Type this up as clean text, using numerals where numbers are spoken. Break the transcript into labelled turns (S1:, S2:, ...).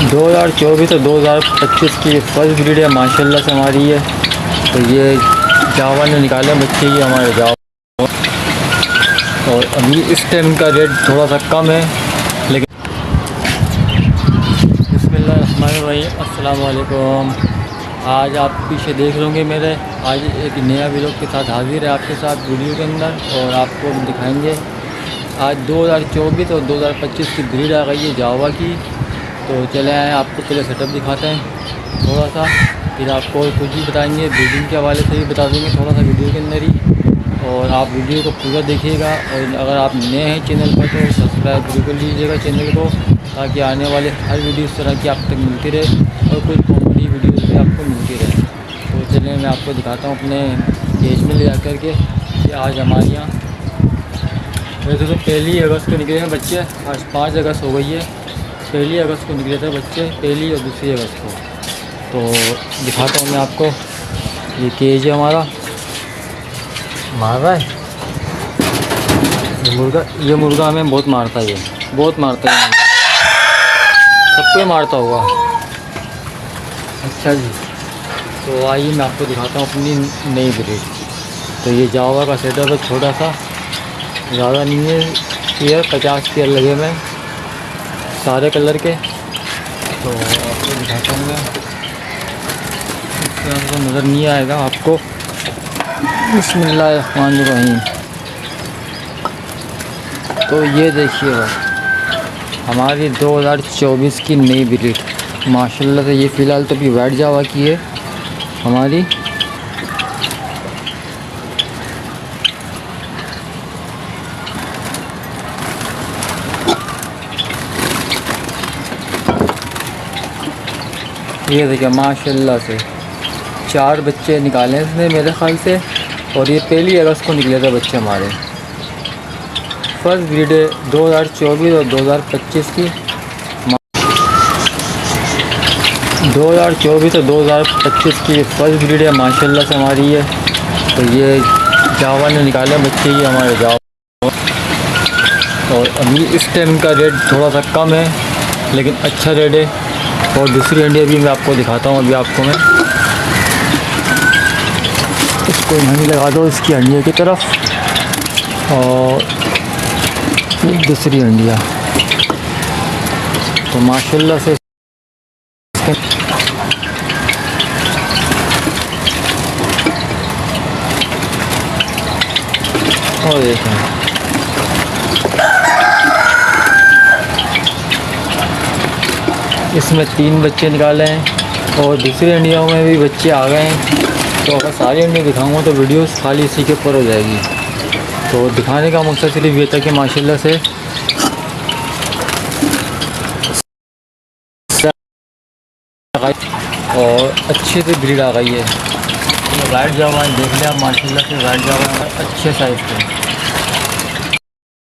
S1: 2024 और 2025 की first breed है माशाल्लाह से हमारी है। तो ये जावा ने निकाले बच्चे, ये हमारे जावा। और अभी इस टाइम का रेट थोड़ा सा कम है, लेकिन बिस्मिल्लाहिर्रहमानिर्रहीम, अस्सलाम वालेकुम। आज आप पीछे देख लोगे मेरे, आज एक नया व्लॉग के साथ हाजिर है आपके साथ वीडियो के अंदर। और आपको दिखाएंगे आज 2024 और 2025 की ब्रीड आ गई है जावा की। तो चले आए, आपको पहले सेटअप दिखाते हैं थोड़ा सा, फिर आपको कुछ भी बताएंगे, ब्रीडिंग के हवाले से भी बता देंगे थोड़ा सा वीडियो के अंदर ही। और आप वीडियो को पूरा देखिएगा, और अगर आप नए हैं चैनल पर तो सब्सक्राइब जरूर कर लीजिएगा चैनल को, ताकि आने वाले हर वीडियो इस तरह की आप तक मिलती रहे और कोई कॉमेडी वीडियो भी आपको मिलती रहे। तो चलिए मैं आपको दिखाता हूँ अपने पेज में ले जा कर के कि आज हमारे यहाँ वैसे तो 1 अगस्त को निकले हैं बच्चे, आज 5 अगस्त हो गई है। 1 अगस्त को निकले थे बच्चे, 1 और 2 अगस्त को। तो दिखाता हूँ मैं आपको, ये केज है हमारा, मार रहा है ये मुर्गा हमें बहुत मारता है, ये बहुत मारता है, सबको मारता हुआ। अच्छा जी, तो आइए मैं आपको दिखाता हूँ अपनी नई ब्रीड। तो ये जावा का सेटअप है, छोटा सा, ज़्यादा नहीं है, पेयर 50 पेयर लगे हुए हैं सारे कलर के। तो आपको दिखाता हूँ मैं, इससे आपको नज़र नहीं आएगा आपको। बिस्मिल्लाहिर्रहमानिर्रहीम। तो ये देखिए हमारी 2024 की नई ब्रीड माशाल्लाह से। ये फ़िलहाल तो अभी वाइट जावा की है हमारी। ये देखिए माशाल्लाह से 4 बच्चे निकाले हैं इसने मेरे ख़्याल से, और ये 1 अगस्त को निकले थे बच्चे हमारे। फर्स्ट ब्रीड है 2024 और 2025 की। 2024 और 2025 की फर्स्ट ब्रीड है माशाल्लाह से हमारी है। तो ये जावा ने निकाले बच्चे, ये हमारे जावा। और अभी इस टाइम का रेट थोड़ा सा कम है, लेकिन अच्छा रेट है। और दूसरी अंडिया भी मैं आपको दिखाता हूँ अभी आपको मैं। इसको यहीं लगा दो इसकी अंडिया की तरफ, और दूसरी अंडिया। तो माशाल्लाह से और देखें, इसमें 3 बच्चे निकाले हैं, और दूसरी अंडियों में भी बच्चे आ गए हैं। तो अगर सारी अंडियाँ दिखाऊंगा तो वीडियो खाली इसी के ऊपर हो जाएगी। तो दिखाने का मकसद सिर्फ ये था कि माशाल्लाह से और अच्छे से ब्रीड आ गई है। वाइट जावा देख लिया माशाल्लाह से, वाइट जावा अच्छे साइज़ के।